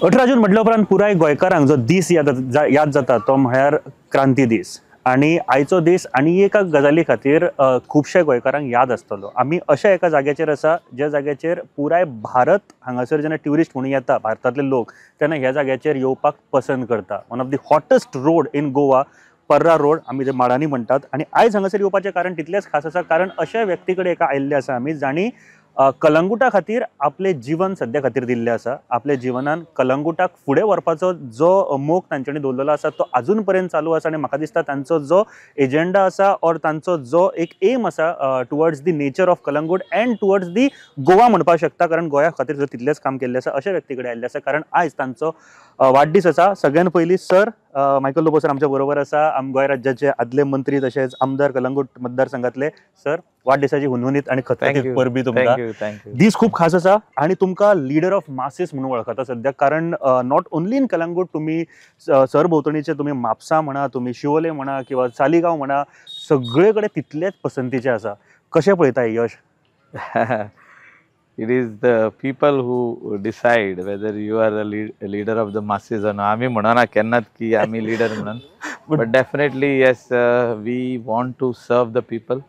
18 जून म्हटल्या उपरांत पुराय गोंयकारांक जो दीस याद जाता तो म्हळ्यार क्रांती दीस. आणि आयचो दीस आनी एका गजाली खातीर खुबशे गोंयकारांक याद आसतलो. आमी अशा एका जाग्याचेर आसा ज्या जाग्याचेर पुराय भारत हांगासर जेन्ना ट्युरिस्ट म्हणून येता भारतांतले लोक तेन्ना ह्या जाग्याचेर येवपाक पसंत करता. One of the hottest road in Goa, पर्रा रोड आमी जे माडांनी म्हणटात. आनी आयज हांगासर येवपाचें कारण तितलेंच खास आसा कारण अशा व्यक्ती कडेन एका आयिल्ले आसा आमी जाणी कलंगुटा खातीर आपले जीवन सद्या खातीर दिल्लें आसा. आपल्या जिवनान कलंगुटाक फुडें व्हरपाचो जो मोग तांच्यांनी दवरलेलो आसा तो अजून पर्यंत चालू आसा. आनी म्हाका दिसता तांचो जो एजेंडा आसा और तांचो जो एक एम आसा towards the nature of Calangute end towards the Goa म्हणपाक शकता. कारण गोंया खातीर तितलेंच काम केल्लें आसा. अशा व्यक्ती कडेन आयिल्ले आसा कारण आयज तांचो वाडदीस आसा. सगळ्यान पयलीं सर मायकल लोबो सर आमच्या बरोबर आसा. गोंय राज्याचे आदले मंत्री तशेंच आमदार कलंगूट मतदारसंघातले. सर वाडदिसाची हुनहुनीत आनी खतखतीत परबी तुमकां. दीस खूब खास आसा आनी तुमकां लिडर ऑफ मासीस म्हणून वळखता सद्या. कारण नॉट ओन्ली इन कलंगूट तुमी सरभोंवतणीचे तुमी म्हापसा म्हणा, तुमी शिवोले म्हणा किंवा सालिगांव म्हणा, सगळे कडेन तितलेच पसंतीचे आसा. कशें पळयता हें यश? It is the people who decide whether you are a leader of the masses or not. आम्ही म्हणना केन्नाच की आम्ही लीडर म्हणून. But definitely yes, we want to serve the people.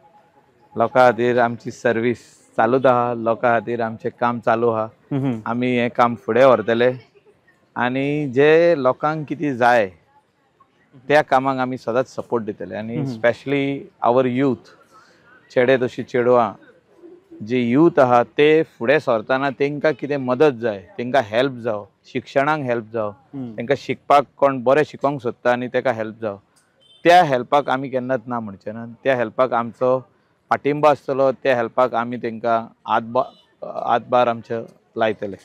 लोकां खातीर आमची सर्वीस चालूच आहा. लोकां खातीर आमचें काम चालू आहा. आमी हें काम फुडें व्हरतले आनी जे लोकांक कितें जाय त्या कामाक आमी सदांच सपोर्ट दितले. आनी स्पेशली आवर यूथ, चेडे तशी चेडवां, जे यूथ आहा ते फुडें सरतना तांकां कितें मदत जाय, तांकां हेल्प जावं, शिक्षणाक हेल्प जावं, तांकां शिकपाक कोण बरें शिकोंक सोदता आनी ताका हेल्प जावं, त्या हेल्पाक आमी केन्नाच ना म्हणचे ना. त्या हेल्पाक आमचो पाठिंबो आसतलो. त्या हेल्पाक आमी तांकां हातभार आमचे लायतले.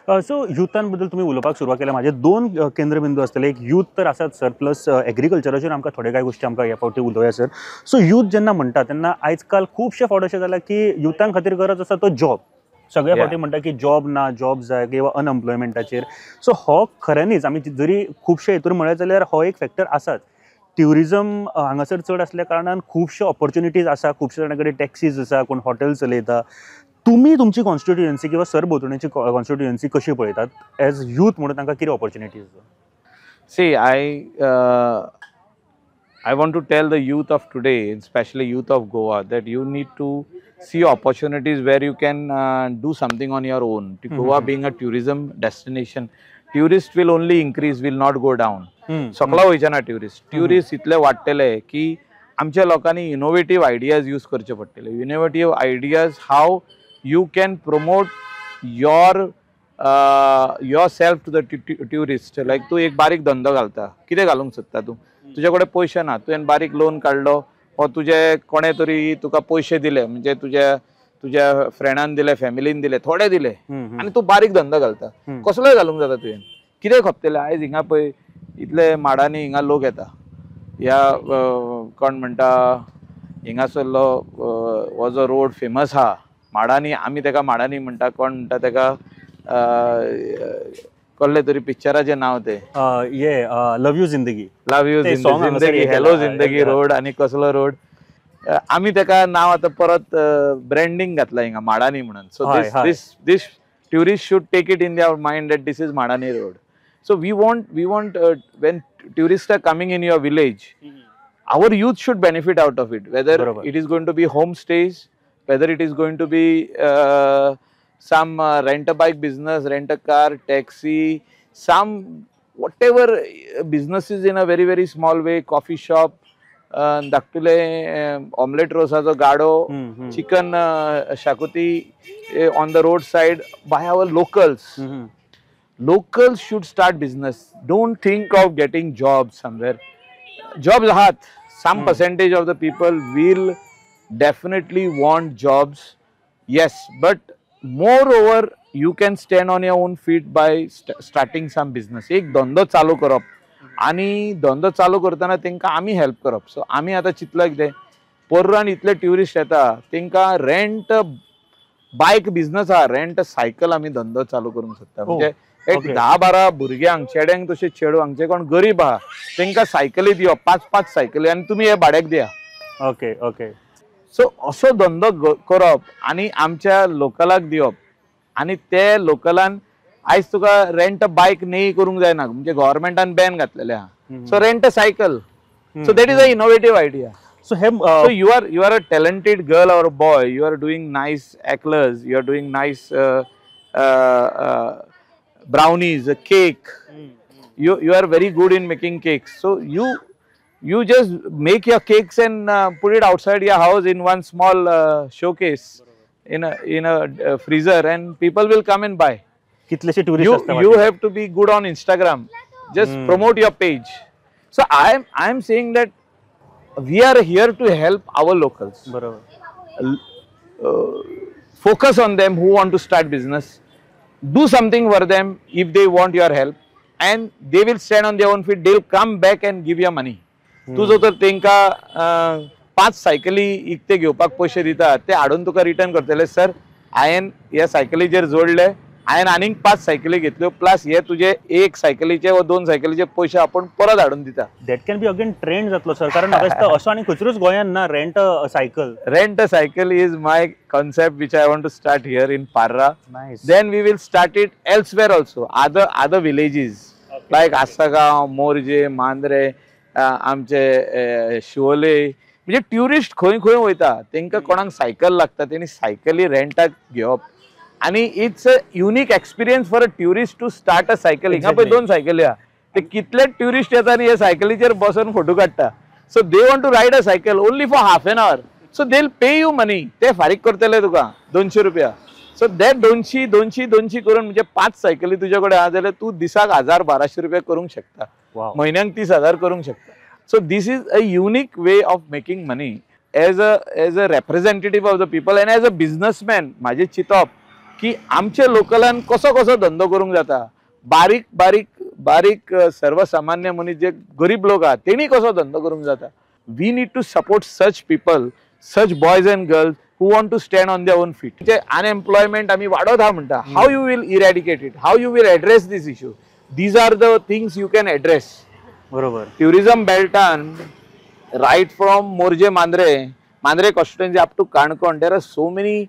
सो युथान बद्दल तुम्ही उलोवपाक सुरवात केल्या. माझे दोन केंद्रबिंदू असतले. एक यूथ तर आसाच सर, प्लस एग्रीकल्चराचेर आमकां थोडे कांय गोश्टी आमकां ह्या फावटी उलोवया सर. सो यूथ जेन्ना म्हणटा तेन्ना आयज काल खुबशे फावट अशें जाला की युथां खातीर गरज आसा तो जॉब. सगळ्या फावटी म्हणटा की जॉब ना, जॉब जाय किंवा अनएम्प्लॉयमेंटाचेर. सो हो खऱ्यांनीच आमी जरी खुबशे हितून म्हळें जाल्यार हो एक फॅक्टर आसाच. ट्युरिजम हांगासर चड आसल्या कारणान खुबशे ऑपॉर्च्युनिटीज आसा. खुबशे जाणां कडेन टॅक्सीज आसा, कोण हॉटेल चलयता. तुम्ही तुमची कॉन्स्टिट्युएन्सी किंवा सरभोंवतणीची कॉन्स्टिट्युएन्सी कशी पळयतात एज यूथ म्हणून तांकां कितें opportunities? See, I want to tell the youth of today, especially youth of Goa, that you need to see opportunities where you can do something on your own. Goa being a tourism destination, tourists will only increase, will not go down. सकला वयचे ना tourist इतले वाडटले की आमच्या लोकांनी innovative ideas use करचे पडटले. Innovative ideas how you can promote yourself to the tourist. Like तू एक बारीक धंदो घालता, कितें घालूंक सोदता तू? तुजे कडेन पयशे ना, तुवें बारीक लोन काडलो वा तुजे कोणे तरी तुका पयशे दिले, म्हणजे तुज्या फ्रेंडान दिले, फॅमिलीन दिले, थोडे दिले आनी तू बारीक धंदो घालता. कसलोय घालूंक जाता तुवें. कितें खपतलें? आयज हिंगा पळय इतले माडांनी हिंगा लोक येता. ह्या कोण म्हणटा हिंगासरलो हो जो रोड फेमस आहा माडांनी, आमी ताका माडांनी म्हणटा, कोण म्हणटा ताका कसले तरी पिक्चराचें नांव ते लव यू जिंदगी, हेलो जिंदगी रोड. आनी कसलो रोड आमी ताका नांव आतां परत ब्रँडिंग घातला हिंगा माडांनी म्हणून. So this tourist should take it in their mind that this is माडांनी road. So we want when tourists are coming in your village, our youth should benefit out of it, whether it is going to be homestays, whether it is going to be some rent a bike business, rent a car, taxi, some whatever businesses in a very very small way, coffee shop, धाकटुले omelette rosaचो गाडो, chicken shakuti on the roadside by our locals. Locals should start business. Don't think of getting jobs somewhere. Jobs ahat. Some percentage of the people will definitely want jobs, yes, but moreover you can stand on your own feet by starting some business. एक धंदो चालू करप आनी धंदो चालू करतना तांकां आमी हेल्प करप. सो आमी आतां चिंतला कितें, पर्रान इतले ट्युरिस्ट येता तांकां रेंट बायक बिझनस आहा, रेंट सायकल आमी धंदो चालू करूंक सोदता. म्हणजे एक 10-12 भुरग्यांक, चेड्यांक तशें चेडवांक, जे कोण गरीब आहा तांकां सायकली दिवप, 5-5 सायकली, आनी तुमी हे भाड्याक दिया. Okay okay. सो असो धंदो करप आनी आमच्या लोकलाक दिवप आनी ते लोकलान आयज तुका रेंट अ बायक नाही करूंक जायना म्हणजे गव्हर्मेंटान बॅन घातलेले आहा. So rent a cycle. So that is a innovative idea. So हे So you are a talented girl or a boy. You are doing nice eclairs. You are doing nice brownies, a cake. You are very good in making cakes. So you just make your cakes and put it outside your house in one small showcase in a freezer, and people will come and buy. कितलेशे tourist You have to be good on Instagram. Just promote your page. So I am saying that we are here to help our locals. बरोबर. Focus on them who want to start business. Do something for them if they want your help, and they will stand on their own feet. They'll come back and give you money. तू जो तर तेंका 5 सायकली इकते घेवपाक पैसे दिता ते हाडून तुका return करतले. सर हांवें ह्या सायकलीचेर जोडले, हांवें आनीक 5 सायकली घेतल्यो, प्लस हे तुजे 1 सायकलीचे वा 2 सायकलीचे पैसे आपण परत हाडून दिता. That can be again trend जातलो सर, कारण म्हाका दिसता असो आनी खंयचरोच गोंयान ना rent a cycle. Rent a cycle is my concept which I want to start here in Parra. Nice. Then we will start it elsewhere also, other villages like Asagaon, Morje, Mandre, आमचे शिवोले. म्हणजे tourist खंय खंय वयता तेंका कोणाक cycle लागता तेणी सायकली रेंटाक घेवप, आणि it's a unique experience for a tourist to start a cycle. हिंगा पळय 2 सायकली आहा, ते कितले ट्युरिस्ट येता आनी हे सायकलीचेर बसून फोटो काडटा. So they want to ride a cycle only for half an hour. So they will pay you money. ते फारीक करतले तुका 200 रुपया. सो दॅट 200 करून म्हणजे 5 सायकली तुजे कडेन आहा जाल्यार तूं दिसाक 1000-1200 रुपया करूंक शकता. Wow. म्हयन्याक 30,000 करूंक शकता. So this is a unique way of making money as a representative of the people and as a businessman. माझे चिंतप की आमचे लोकलान कसो कसो धंदो करूंक जाता. बारीक बारीक बारीक सर्वसामान्य मनीस जे गरीब लोक आहात तेणी कसो धंदो करूंक जाता. We need to support such people, such boys and girls who want to stand on their own feet. म्हणजे अनएम्प्लॉयमेंट आम्ही वाडत आहा म्हणटा. How you will eradicate it, how you will address this issue. These are the things you can address. बरोबर. Tourism बेल्टान right from Morjim Mandrem constituency up to Kankon, there are so many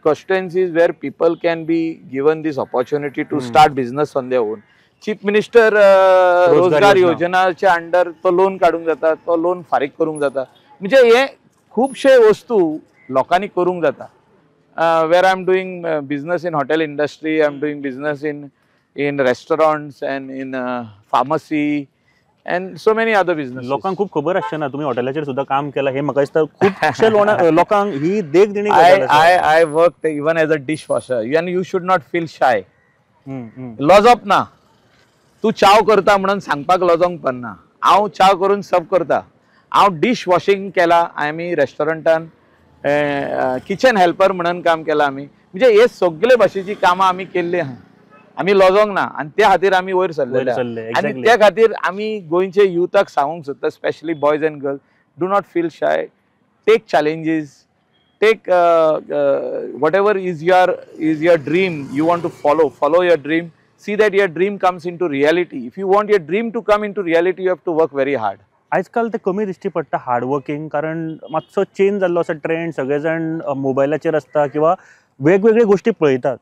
constituencies where people can be given this opportunity to start business on their own. Chief minister रोजगार योजनाच्या under तो loan काढूंक जाता, तो loan फारीक करूंक जाता. म्हणजे हे खूपशे वस्तू लोकांनी करूंक जाता. Where I am doing business in hotel industry, I am doing business in restaurants and in pharmacy and so many other business. लोकांक खूप खबर आसचे ना तुम्ही हॉटेलाचेर सुद्धा काम केला. हे म्हाका दिसता खूपशे लोकांक ही देख दिणी. I worked even as a dishwasher and you should not feel shy. लॉजप ना. तू चाव करता म्हणून सांगपाक लॉजोंक पडना. हांव चाव करून सर्व करता. हांव डिश वॉशिंग केला. आमी रेस्टॉरंटान किचन हेल्पर म्हणून काम केला. आमी म्हणजे हे सगळे भाशेची कामां आमी केल्ली आहा. आमी लॉजोंक ना आनी त्या खातीर आमी वयर सरलेले आनी त्या खातीर आमी गोंयचे युथाक सांगूंक सोदता, specially boys and girls, do not feel shy. Take challenges, take whatever is your dream you want to follow your dream. See that your dream comes into reality. If you want your dream to come into reality, you have to work very hard. आजकाल ते कमी दिश्टी पडटा hardworking, कारण मातसो change जाल्लो आसा trend. सगळे जाण मोबायलाचेर आसता किंवा वेगवेगळे गोष्टी पळयतात.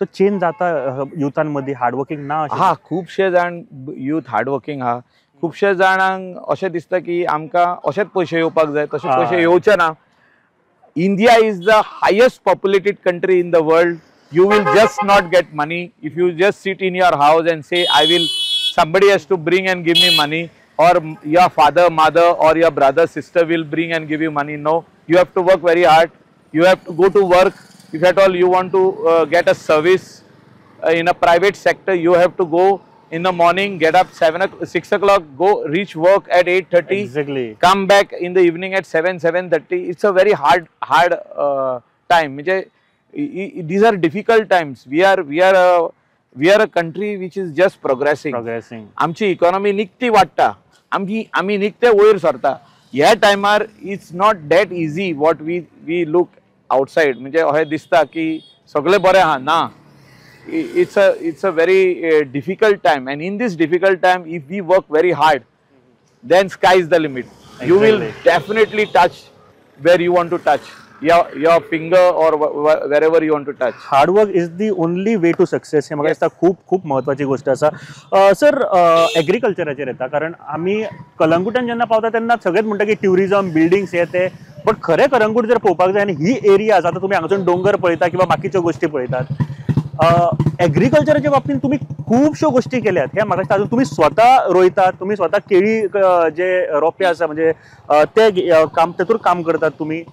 तो चेंज जाता युथांमदी हार्डवर्किंग ना. हा, खुबशे जाण युथ हार्डवर्किंग आहा. खुबशे जाणांक अशें दिसता की आमकां अशेच पयशे येवपाक जाय, तशे पयशे येवचे ना. India is the highest populated country in the world. You will just not get money if you just sit in your house and say, somebody has to bring and give me money, or your father, mother, or your brother, sister will bring and give you money. No, you have to work very hard. You have to go to work. If at all you want to get a service in a private sector, you have to go in the morning, get up 6 o'clock, go reach work at 8:30. Exactly. Come back in the evening at 7:30. It's a very hard time. These are difficult times. We are a country which is just progressing. आमची economy निकती वाडटा. आमी निकते वयर सरता. ह्या टायमार it's not that easy what we look outside. म्हणजे अशें दिसता की सगळे बरें आहा. ना, it's a very difficult time, and in this difficult time if we work very hard, then sky is the limit. You will definitely touch where you want to touch your finger or wherever you want to touch. Hard work is the only way to success हे म्हाका दिसता खूब खूब महत्वाची गोष्ट आसा. Sir एग्रीकल्चराचेर येता, कारण आमी कलंगुटान जेन्ना पावता तेन्ना सगळेच म्हणटा की ट्युरिजम, बिल्डिंग्स हे ते, बट खरें कलंगूट जर पळोवपाक जाय आनी ही एरिया आसा, तुम्ही हांगासून डोंगर पळयता किंवा बाकीच्यो गोष्टी पळयतात, एग्रीकल्चराच्या बाबतींत तुम्ही खूबश्यो गोष्टी केल्यात. हे म्हाका दिसता तुम्ही स्वता रोयतात, तुम्ही स्वता केळी जे रोपे आसा म्हणजे ते काम तेतूर काम करतात तुम्ही.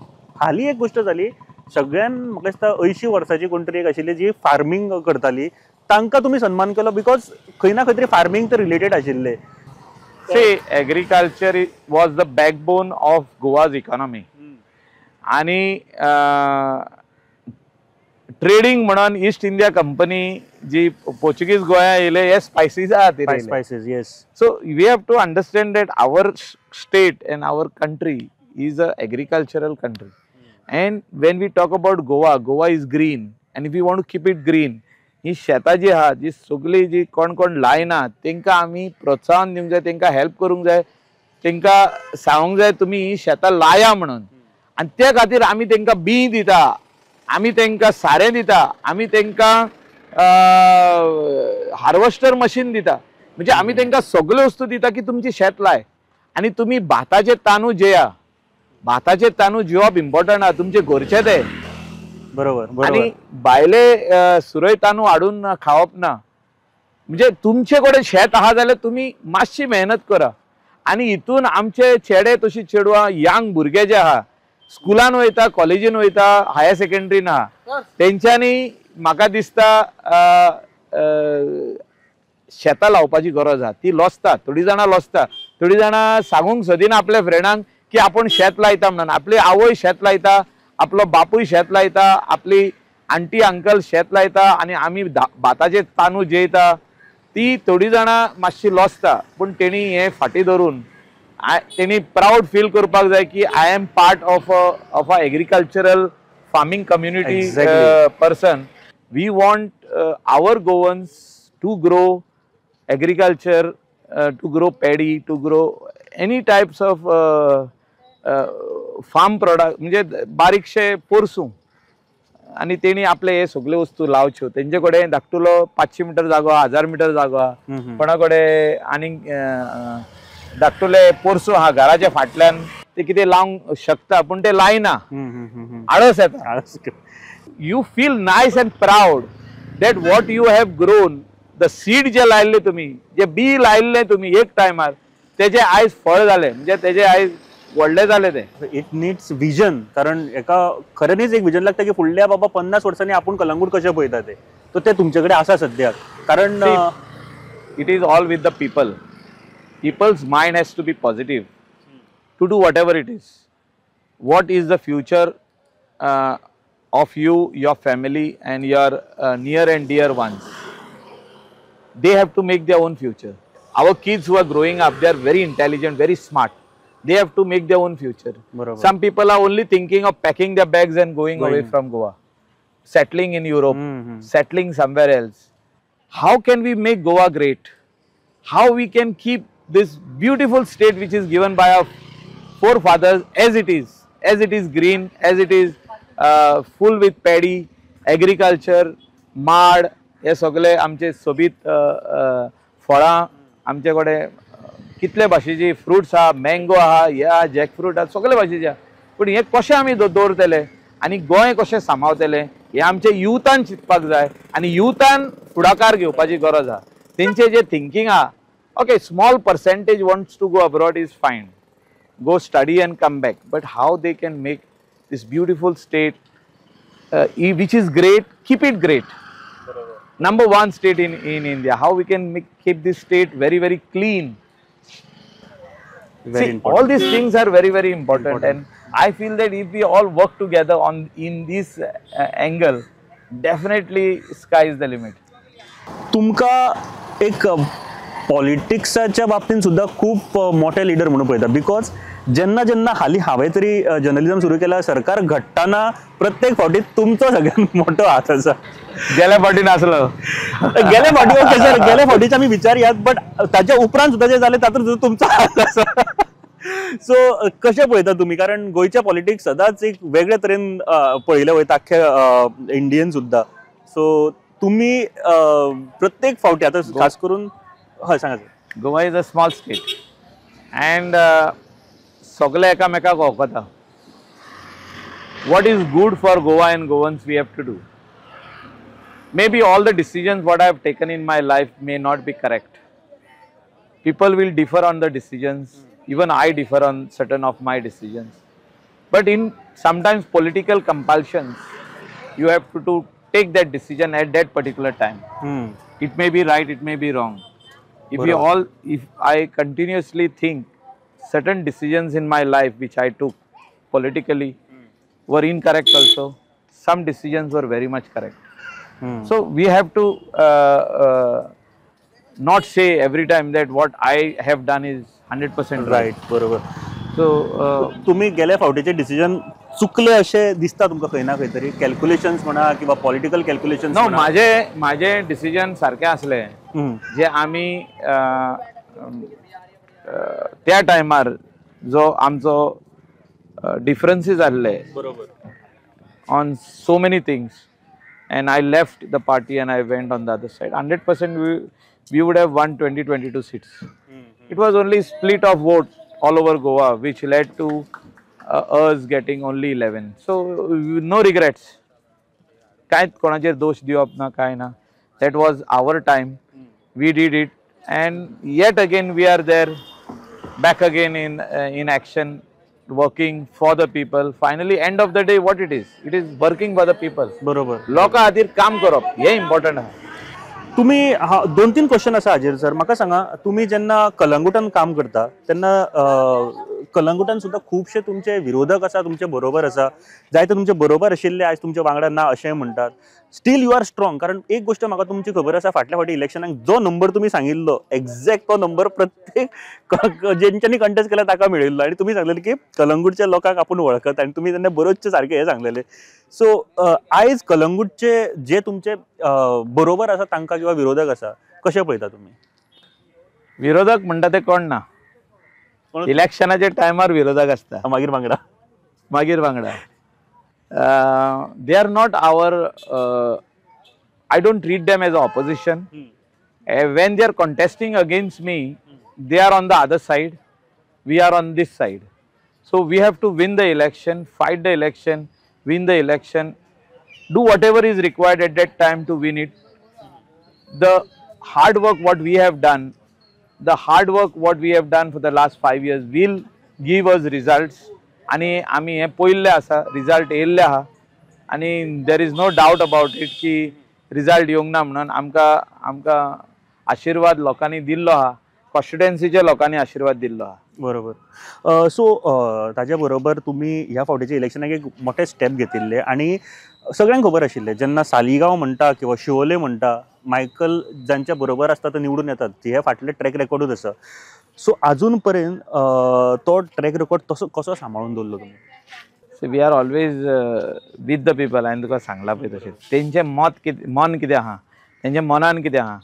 हाली एक गोष्ट जाली, सगळ्यान म्हाका दिसता 80 वर्साची कोण तरी एक आशिल्ली जी फार्मिंग करताली, तांकां तुम्ही सन्मान केलो बिकॉज खंय ना खंय तरी फार्मिंग ते रिलेटेड आशिल्ले. See, agriculture was the backbone of Goa's economy. आणि ट्रेडिंग म्हणून ईस्ट इंडिया कंपनी जी पोर्चुगीज गोंया येयले हे स्पायसीस आहात. Spices, yes. So we have to understand that our state and our country is a agricultural country. And when we talk about Goa, Goa is green, and if we want to keep it green, ही शेतां जी आहा, जी सगळी जी कोण कोण लायना तेंकां आमी प्रोत्साहन दिवंक जाय, तेंकां हेल्प करूंक जाय, तेंकां सांगूंक जाय तुमी ही शेतां लाया म्हणून. आनी त्या खातीर आमी तेंकां बी दिता, आमी तेंकां सारें दिता, आमी तेंकां हार्वेस्टर मशीन दिता, म्हणजे आमी तेंकां सगळ्यो वस्तू दिता की तुमची शेत लाय आनी तुमी भाताचे तांदूळ जेया. भाताचे तांदूळ जेवप इम्पॉर्टंट आहा, तुमचे घरचे ते. बरोबर. आणि बायले सुरय तांदूळ हाडून खावप ना. म्हणजे तुमचे कडेन शेत आहा जाल्यार तुमी मातशी मेहनत करा. आणि हितून आमचे चेडे तशी चेडवां यंग भुरगे जे आहा, स्कुलान वयता, कॉलेजीन वयता, हायर सेकंडरीन आहा, तेंच्यांनी म्हाका दिसता शेतां लावपाची गरज आहा. ती लोसता, थोडी जाणां लोसता, थोडी जाणां सांगूंक सोदिना आपल्या फ्रेंडांक की आपण शेत लायता म्हणून. आपली आवय शेत लायता, आपलो बापूय शेत लायता, आपली आंटी अंकल शेत लायता आणि आमी भाताचे तांदूळ जेयता. ती थोडी जाणां मातशी लोसता, पूण तेणी हे फाटी धरून तेणी प्राऊड फील करपाक जाय की I am part of a agricultural farming community person. We want our Goans to grow agriculture, to grow paddy, to grow any types of farm product, म्हणजे बारीकशे पोरसूं. आणि तेणी आपले हे सगळे वस्तू लावच्यो. तेंचे कडेन धाकटुलो 500 मीटर जागो, 1000 मीटर जागो, कोणा कडेन आनीक धाकटुले पोरसूं आहा घराच्या फाटल्यान, ते कितें लावंक शकता पूण ते लायना, आळस येता. You feel nice and proud that what you have grown, the seed जे लायल्ले तुमी, जे बी लायल्ले तुमी एक टायमार, तेजे आयज फळ जाले, म्हणजे तेजे आयज व्हडले जाले ते. इट नीड्स विजन, कारण एका खऱ्यानीच एक विजन लागतं की फुडल्या बाबा 50 वर्सांनी आपण कलंगूट कशें पळयता ते, तो ते तुमच्याकडे आसा सद्याक. कारण it is all with the people. People's mind has to be positive to do whatever it is. What is the future of you, your family and your near and dear ones? They have to make their own future. Our kids who are growing up, they are very intelligent, very smart. They have to make their own future. Barabar. Some people are only thinking of packing their bags and going away from Goa, settling in Europe, settling somewhere else. How can we make Goa great? How we can keep this beautiful state which is given by our forefathers as it is green, as it is full with paddy, agriculture, माड, हे सगळे आमचे सोबीत फळां, आमचे कडेन कितले भाशेची फ्रुट्स आहा, मँगो आहा, हे आहा, जॅकफ्रूट आहा, सगळे भाशेचे आहा. पूण हे कशें आमी दवरतले आनी गोंय कशें सांबाळटले हे आमचे युथान चिंतपाक जाय, आनी युथान फुडाकार घेवपाची गरज आहा. तेंचे जे थिंकींग आहा, okay, small percentage wants to go abroad is fine, go study and come back, but how they can make this beautiful state which is great, keep it great. Number one state in India, how we can keep this state very, very clean. Very See, important. all these things are very, very important, and I feel that if we all work together in this angle, definitely sky is the limit. तुमका एक पॉलिटिक्साच्या बाबतीत सुद्धा खूप मोठे leader म्हणून पळयता, because जेन्ना जेन्ना हाली हांवें तरी जर्नलिझम सुरू केला, सरकार घडटाना प्रत्येक फावटी तुमचो सगळ्यात मोठो हात आसा. गेल्या फावटी नासलो, गेल्या फावटी ओके सर, गेल्या फावटीचे आमी विचारयात, बट ताच्या उपरांत सुद्धा जे जाले तातूंत सुद्धा तुमचो हात आसा. सो कशें पळयता तुमी, कारण गोंयच्या पॉलिटिक्स सदांच एक वेगळ्या तरेन पळयलें वयता आख्ख्या इंडियन सुद्दां. सो तुमी प्रत्येक फावटी आतां खास करून हय सांगात. Goa is a small state and सगळे एकामेकाक वळखता. What is good for Goa and Goans we have to do. Maybe all the decisions what I have taken in my life may not be correct. People will differ on the decisions. Even I differ on certain of my decisions. But in sometimes political compulsions, you have to take that decision at that particular time. It may be right, it may be wrong. If I continuously think certain decisions in my life which I took politically were incorrect also, some decisions were very much correct. So we have to not say every time that what I have done is 100% right. बरोबर. So तुम्ही गेल्या फावटीचे decision चुकले अशें दिसता तुमकां खंय ना खंय तरी, कॅल्क्युलेशन्स म्हणा किंवा पॉलिटिकल कॅल्क्युलेशन्स? no, माझे डिसिजन सारखे असले जे आम्ही त्या टायमार जो आमचो differences आसले on so many things, and I left the party and I went on the other side. 100% we would have won 22 seats. It was only split of vote all over Goa which led to us getting only 11. So no regrets. कांयच कोणाचेर दोष दिवप ना, काय ना. That was our time. We did it, and yet again we are there, back again in action, working for the people. Finally, end of the day, what it is working for the people. बरोबर. लोकां खातीर काम करप हे important आहा. तुम्ही 2-3 question आसा हाजेर सर. म्हाका सांगा, तुम्ही जेन्ना कलंगुटान काम करता तेन्ना कलंगुटान सुद्दां खुबशे तुमचे विरोधक आसा, तुमचे बरोबर आसा, जायते तुमचे बरोबर आशिल्ले आयज तुमच्या वांगडा ना अशें म्हणटात. Still you are strong. कारण एक गोष्ट म्हाका तुमची खबर आसा, फाटल्या फावटी इलेक्शनाक जो नंबर तुम्ही सांगिल्लो एक्झॅक्ट तो नंबर प्रत्येक जेंच्यांनी कंटेस्ट केला ताका मेळिल्लो, आणि तुम्ही सांगलेले की कलंगूटच्या लोकांक आपूण वळखता, आणि तुम्ही त्यांना बरोचशे सारखे हे सांगलेले. सो आयज कलंगूटचे जे तुमचे बरोबर आसा तांकां किंवा विरोधक आसा, कशें पळयता तुम्ही? विरोधक म्हणटा ते कोण ना. इलेक्शनाच्या टायमार विरोधक असता, मागीर वांगडा. They are not our, I don't treat them as opposition. When they are contesting against me, they are on the other side, we are on this side. So we have to win the election, fight the election, win the election, do whatever is required at that time to win it. The hard work what we have done for the last 5 years will give us results. आणि आम्ही हे पळयल्ले आसा, result येयल्ले आहा, आणि there is no doubt about it की result येवंक ना म्हणून आमकां आशिर्वाद लोकांनी दिल्लो आहा, कॉन्स्टिट्युएन्सीच्या लोकांनी आशिर्वाद दिल्लो आहा. बरोबर. सो ताज्या बरोबर तुम्ही ह्या फावटीच्या इलेक्शनाक एक मोठे स्टेप घेतिल्ले, आणि सगळ्यांक खबर आशिल्लें जेन्ना सालिगांव म्हणटा किंवा शिवोले म्हणटा, मायकल जांच्या बरोबर आसता तो निवडून येतात, हे फाटले ट्रॅक रेकॉर्डूच आसा. सो अजून पर्यंत तो ट्रॅक रेकॉर्ड कसो सांबाळून दवरलो तुम्ही? So we are always with the people. हांवें तुका सांगला पळय तशें, तेंचें मन कितें आहा, तेंच्या मनान कितें आहा,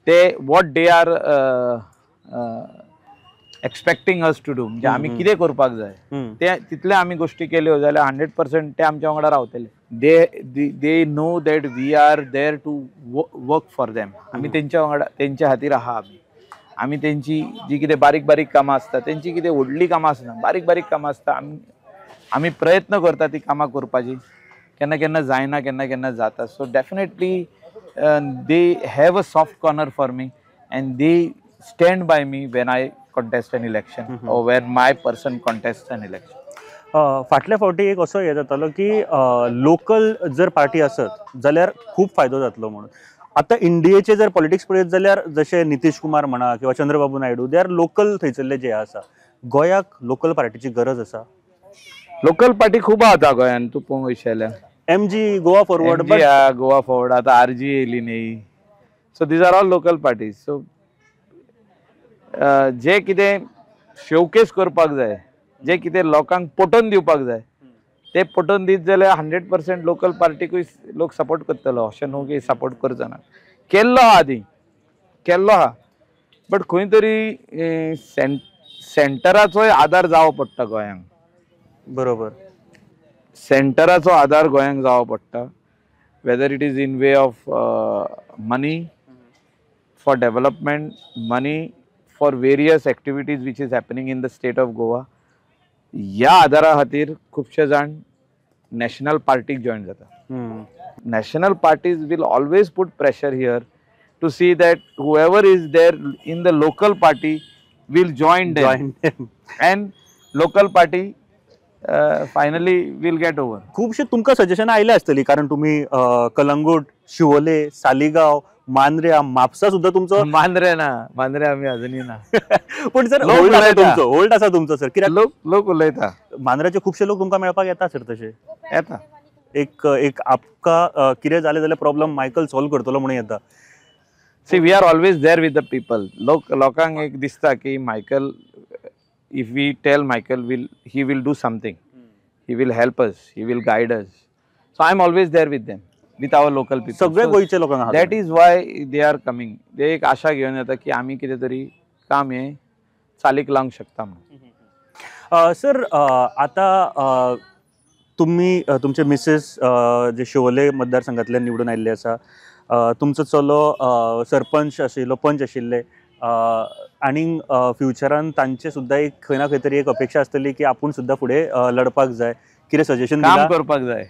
ते what they are expecting us to do, म्हणजे आमी कितें करपाक जाय ते तितले आमी गोश्टी केल्यो जाल्यार 100% ते आमच्या वांगडा रावतले. They know that we are there to work for them. आमी तेंच्या वांगडा, तेंच्या खातीर आहा. आमी तेंची जी कितें बारीक बारीक कामां आसता, तेंची कितें व्हडली कामां आसना, बारीक बारीक कामां आसता, आमी प्रयत्न करता ती कामां करपाची. केन्ना केन्ना जायना, केन्ना केन्ना जाता. So definitely they have a soft corner for me, and they stand by me when I contest an election or when my person contests an election. फाटल्या फावटी एक असो हे जातालो की लोकल जर पार्टी आसत जाल्यार खूप फायदो जातलो म्हणून. आता इंडियेचे जर पॉलिटिक्स पळयत जाल्यार जशे नितीश कुमार म्हणा किंवा Chandrababu Naidu, they are local थंयसरले जे आसा. गोंयाक लोकल पार्टीची गरज आसा? लोकल पार्टी खूब आसा गोंयान, तूं पळोवंक वयशाल्या MG, Goa Forward, Goa Forward, आता RG येयली न्ही. So these are all local parties. सो जे कितें शोकेस करपाक जाय, जे कितें लोकांक पटोवन दिवपाक जाय, ते पटोवन दीत जाल्यार 100% लोकल पार्टीकूय लोक सपोर्ट करतलो. अशें न्हू की सपोर्ट करचो ना. केल्लो आहा आदी, केल्लो आहा, बट खंय तरी सेंटराचोय आधार जावो पडटा गोंयांक. बरोबर. सेंटराचो आधार गोंयांक जावो पडटा, whether it is in way of money for development, money for various activities which is happening in the state of Goa. ह्या आधारा खातीर खुबशे जाण नॅशनल पार्टीक जॉयन जाता. National parties will always put pressure here to see that whoever is there in the local party will join them, and local party finally will get over. खूपशे तुमकां सजेशनां आयले आसतली, कारण तुम्ही कलंगूट, शिवोले, सालिगांव, मांद्र्या, म्हापसा सुद्धा तुमचो. मांद्रे आम्ही अजूनही ना. पण सर लोक होल्ड आसा तुमचो सर, कित्याक लोक उलयता. मांद्र्याचे खुबशे लोक तुमकां मेळपाक येता सर तशे. येता. एक आपका कितें जालें जाल्यार प्रॉब्लेम मायकल सॉल्व करतलो म्हणून येता. See, we are always there with the people. लोकांक एक दिसता की Michael, if we tell Michael, he will do something. He will help us. He will guide us. So I am always there with them, with our local people. सगळे गोंयचे लोकांक That is why they are coming. ते एक आशा घेऊन येता की आम्ही कितें तरी काम हे चालीक लावंक शकता म्हणून. सर आता तुम्ही तुमचे मिसेस जे शिवोले मतदारसंघातल्यान निवडून आयिल्ले आसा, तुमचो चलो सरपंच आशिल्लो, पंच आशिल्ले, आनी फ्युचरान तांचे सुद्दां एक खंय ना खंय तरी एक अपेक्षा आसतली की आपूण सुद्दां फुडें लडपाक जाय. कितें सजेशन काम करपाक जाय.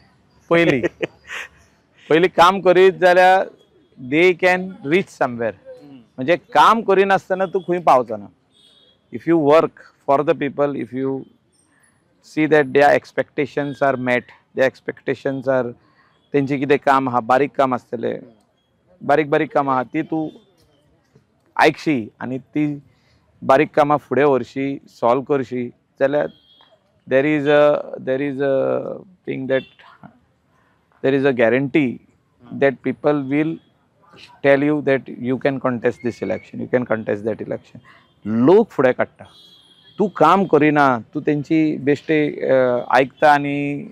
पयली काम करीत जाल्यार दे कॅन रीच समवेअर. म्हणजे काम करिनासतना तूं खंय पावचो ना. If you work for the people, if you see that their expectations are met, their expectations are, तेंचे कितें काम आहा, बारीक काम आसतले, बारीक काम आहा ती तूं आयकशी आनी ती बारीक कामां फुडें व्हरशी, सॉल्व करशी जाल्यार there is a thing that there is a guarantee that people will tell you that you can contest this election, you can contest that election. लोक फुडें काडटा. तूं काम करिना, तूं तेंची बेश्टे आयकता आनी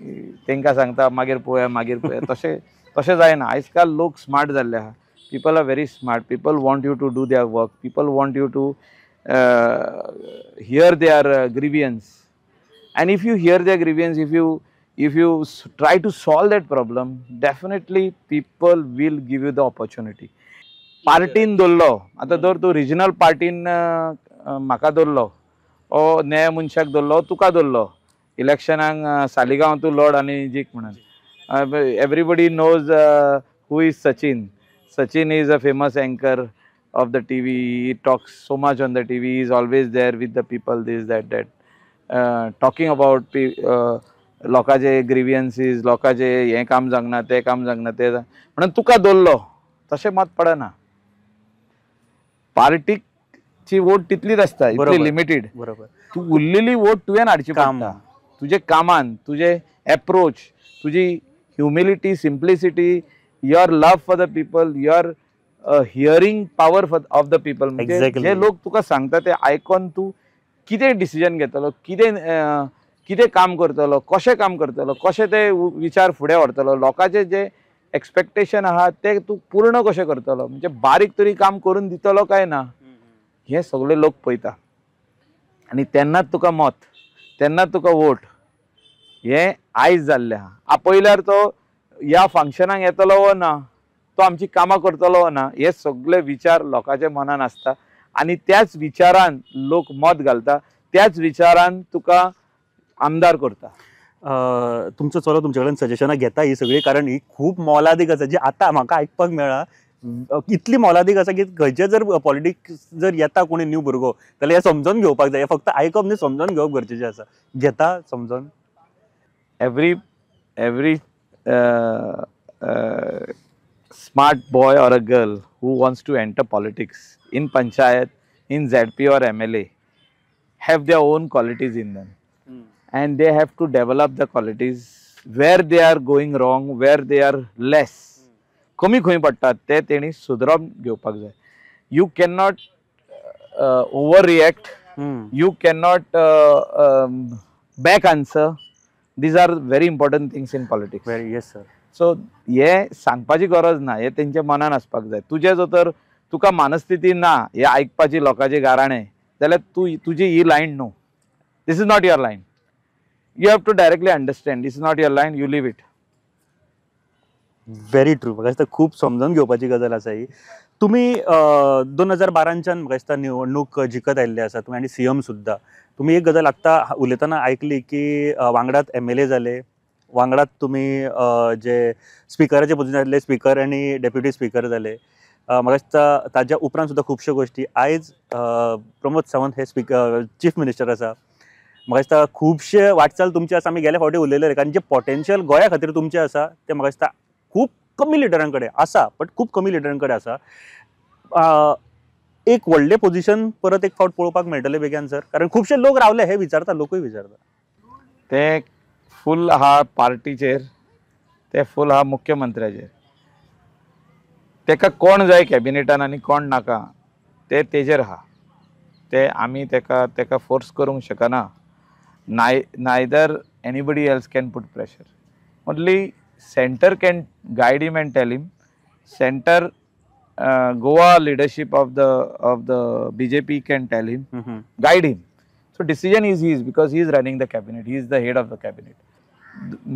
तेंकां सांगता मागीर पळोवया तशें जायना. आयज काल लोक स्मार्ट जाल्ले आहा. People are very smart. People want you to do their work. People want you to hear their grievances. And if you hear their grievances, if you try to solve that problem, definitely people will give you the opportunity. पार्टीन दवरलो, आतां जर तूं regional पार्टीन म्हाका दवरलो, ओ न्याय मनशाक दवरलो, तुका दवरलो, इलेक्शनाक सालिगांव तूं लड आनी जीक म्हणून. Everybody knows who is Sachin. Sachin is a famous anchor of the TV. He talks so much on the TV. He is always there with the people, this, that. Talking about लोकांचे ग्रीवियन्सीस, लोकांचे हें काम जागना, तें काम जागना, तें म्हणून तुका दवरलो तशें मत पडना. पार्टीची वोट तितलीच आसता, इतली लिमिटेड. तू उरलेली वोट तुवें हाडची पडटा. तुजे कामान, तुजे एप्रोच, तुजी humility, simplicity, your love for the people, your hearing power of the people. म्हणजे जे लोक तुका सांगता ते आयकून तूं कितें डिसिजन घेतलो, कितें काम करतलो, कशें काम करतलो, कशें ते विचार फुडें व्हरतलो, लोकांचे जे एक्सपेक्टेशन आहा ते तूं पूर्ण कशें करतलो, म्हणजे बारीक तरी काम करून दितलो काय ना, हे सगळे लोक पळयता. आनी तेन्नाच तुका मत, तेन्नाच तुका वोट. हे आयज जाल्लें आहा. आपयल्यार तो ह्या फंक्शनाक येतलो वो ना, तो आमची कामां करतलो वो ना, हे सगळे विचार लोकांच्या मनान आसता. आनी त्याच विचारान लोक मत घालता, त्याच विचारान तुका आमदार करता. तुमचो चलो तुमचे कडेन सजेशनां घेता ही सगळी, कारण ही खूब मोलादीक आसा, जी आतां म्हाका आयकपाक मेळ्ळा. इतली मोलादीक आसा की खंयचे जर पॉलिटिक्स जर येता कोणी न्यू भुरगो जाल्यार हे समजून घेवपाक जाय. फक्त आयकप न्ही, समजून घेवप गरजेचें आसा. घेता समजून. Every smart boy or a girl who wants to enter politics in panchayat, in ZP or MLA have their own qualities in them. And they have to develop the qualities where they are going wrong, where they are less. कमी खंय पडटात ते तेणी सुदरप घेवपाक जाय. You cannot overreact. You cannot back answer. These are very important things in politics. Yes sir. So हे सांगपाची गरज ना, हे तेंच्या मनान आसपाक जाय. तुजे जर तर तुका मनस्थिती ना हे आयकपाची लोकांचे गाराणे, जाल्यार तुजी ही लायन न्हू, this is not your line. You have to directly understand this is not your line, you leave it. Very true. म्हाका दिसता खूब समजून घेवपाची गजाल आसा ही. तुम्ही 2012च्यान म्हाका दिसता निवडणूक जिखत आयिल्ले आसा तुम्ही आनी CM सुद्दां. तुम्ही एक गजाल आत्तां उलयतना आयकली की वांगडात MLA जाले, वांगडात तुम्ही जे स्पिकराचे पोझिशन आसले स्पीकर आनी डेप्युटी स्पीकर जाले. म्हाका दिसता ताज्या उपरांत सुद्दां खुबश्यो गोश्टी. आयज प्रमोद सावंत हे चीफ मिनिस्टर आसा. म्हाका दिसता खुबशे वाटचाल तुमची आसा. आमी गेल्या फावटी उलयलेले कारण जे पोटेन्शियल गोंया खातीर तुमचें आसा तें म्हाका दिसता खूब कमी लिडरां कडेन आसा, बट खूब कमी लिडरां कडेन आसा. एक व्हडलें पोझिशन परत एक फावट पळोवपाक मेळटलें बेगीन सर, कारण खुबशे लोक रावले हे विचारता, लोकूय विचारता. ते फूल आहा पार्टीचेर, ते फूल आहा मुख्यमंत्र्याचेर. तेका कोण जाय कॅबिनेटान आनी कोण नाका ते तेजेर आहा. ते आमी तेका फोर्स करूंक शकना. Neither anybody else can put pressure. Only center can guide him and tell him. Center Goa leadership of the BJP can tell him, guide him. So decision is his because he is running the cabinet. He is the head of the cabinet.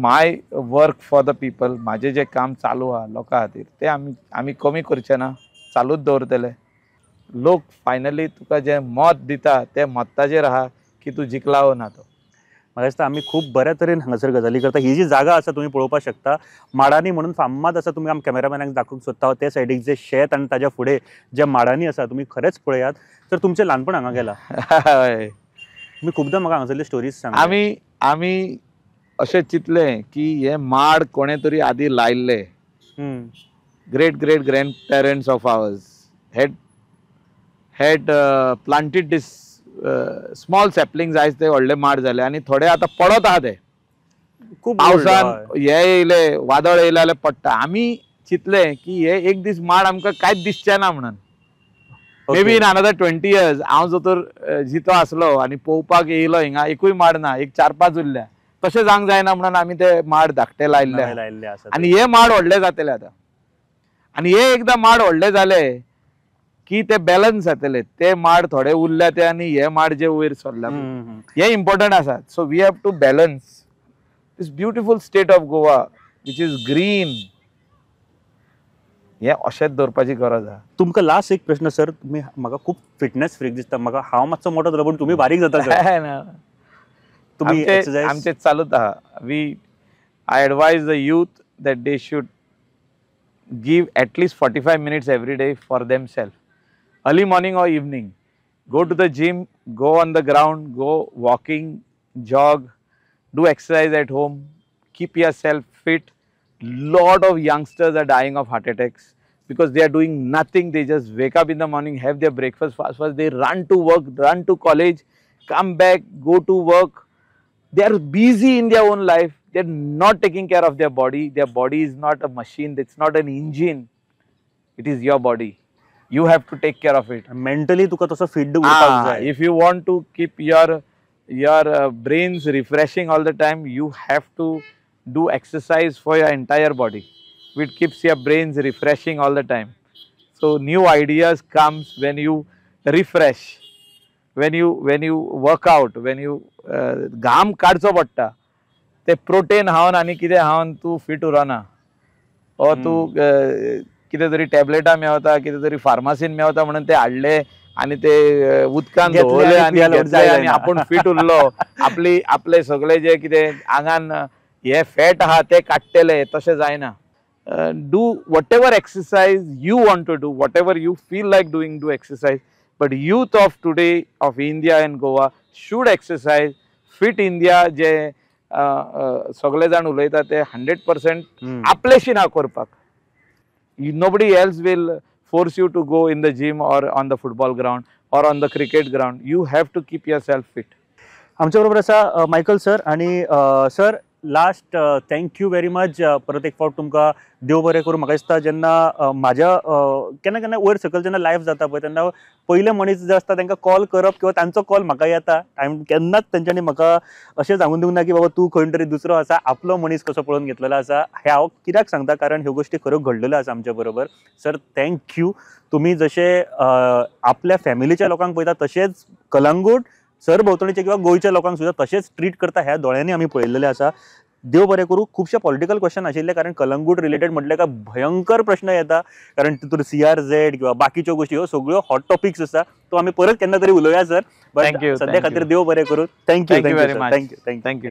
My work for the people, माझे जे काम चालू आहा लोकां खातीर ते आमी कमी करचे ना, चालूच दवरतले. लोक फायनली तुका जे मत दिता ते मताचेर आहा की तूं जिखला वो ना तो. म्हाका दिसता आमी खूब बऱ्या तरेन हांगासर गजाली करता. ही जी जागा आसा तुमी पळोवपाक शकता, माडांनी म्हणून फामाद आसा. तुमी आमकां कॅमेरामॅनाक दाखोवंक सोदता ते सायडीक जे शेत आनी ताच्या फुडें जे माडांनी आसा तुमी खरेंच पळयात. तर तुमचें ल्हानपण हांगा गेलां. तुमी खुबदां म्हाका हांगासरली स्टोरीज सांगता. आमी अशें चिंतलें की हे माड कोणे तरी आदी लायल्ले. Great great grand parents of ours had planted this small saplings. आयज ते व्हडले माड जाले आनी थोडे आतां पडत आहा ते. खूब पावसान हे येयले, वादळ येयले जाल्यार पडटा. आमी चिंतलें की हे एक दीस माड आमकां कांयच दिसचें ना म्हणून. May be in another 20 years हांव जर तर जितो आसलो आनी पळोवपाक येयलो हिंगा एकूय माड ना, एक 4-5 उरल्या. तशें जावंक जायना म्हणून आमी ते माड धाकटे लायल्ले आसा आनी हे माड व्हडले जातले आतां. आनी हे एकदां माड व्हडले जाले की ते बॅलन्स जातले. ते माड थोडे उरल्या ते आनी हे माड जे वयर सरल्या हे इम्पॉर्टंट आसा. So we have to balance this beautiful state of Goa which is green. हे अशेंच दवरपाची गरज आहा. तुमकां लास्ट एक प्रश्न सर. तुमी म्हाका खूब फिटनेस फ्रीक दिसता. म्हाका हांव मातसो मोठो जालो पूण तुमी बारीक जाता सर. तुमी आमचे चालूच आहा. I advice the youth that they should give at least 45 minutes every day for themselves. Early morning or evening, go to the gym, go on the ground, go walking, jog, do exercise at home, keep yourself fit. Lot of youngsters are dying of heart attacks because they are doing nothing. They just wake up in the morning, have their breakfast fast, they run to work, run to college, come back, go to work. They are busy in their own life. They are not taking care of their body. Their body is not a machine. It's not an engine. It is your body. You have to take care of it. Mentally तुका तसो fit उरपाक जाय. If you want to keep your brains refreshing all the time, you have to do exercise for your entire body, which keeps your brains refreshing all the time. So new ideas comes when you refresh, when you work out, when you घाम काडचो पडटा. ते protein खावन आनी कितें खावन तूं fit उरना. ओ तूं कितें तरी टॅबलेटां मेळटा, कितें तरी फार्मासीन मेळटा म्हणून ते हाडले आनी ते उदकान धुवले आनी आपूण फिट उरलो. आपले सगळे जे कितें आंगान हे फॅट आहा ते काडटले, तशें जायना. Do whatever exercise you want to do, whatever you feel like doing, do exercise. But youth of today of India and Goa should exercise. Fit India जे सगळे जाण उलयता ते 100% आपलेशी ना करपाक. Nobody else will force you to go in the gym or on the football ground or on the cricket ground. You have to keep yourself fit. आमच्या बरोबर आसा मायकल सर. आणि sir last thank you very much परत एक फावट तुमकां देव बरें करूं. म्हाका दिसता जेन्ना म्हाज्या केन्ना केन्ना वयर सकयल जेन्ना लायव्ह जाता पळय तेन्ना पयले मनीस जे आसता तांकां कॉल करप किंवा तांचो कॉल म्हाका येता. हांवें केन्नाच तेंच्यांनी म्हाका अशें सांगून दिवंक ना की बाबा तूं खंय तरी दुसरो आसा, आपलो मनीस कसो पळोवन घेतलेलो आसा. हे हांव कित्याक सांगता कारण ह्यो गोश्टी खऱ्यो घडलेल्यो आसा आमच्या बरोबर. Sir thank you. तुम्ही जशे आपल्या फॅमिलीच्या लोकांक पळयता तशेंच कलंगूट सरभोंवतणीचे किंवा गोंयच्या लोकांक सुद्दां तशेंच ट्रीट करता ह्या दोळ्यांनी आमी पळयल्लेले आसा. देव बरें करूं. खुबशे पॉलिटिकल क्वेश्चन आशिल्ले कारण कलंगूट रिलेटेड म्हटले काय भयंकर प्रश्न येता कारण तितून CRZ किंवा बाकीच्यो गोश्टी ह्यो सगळ्यो हॉट टॉपिक्स आसा. तो आमी परत केन्ना तरी उलोवया सर. बट Thank you, सद्या thank खातीर you. देव बरें करूं. Thank you Thank you very much. Thank you. Thank you.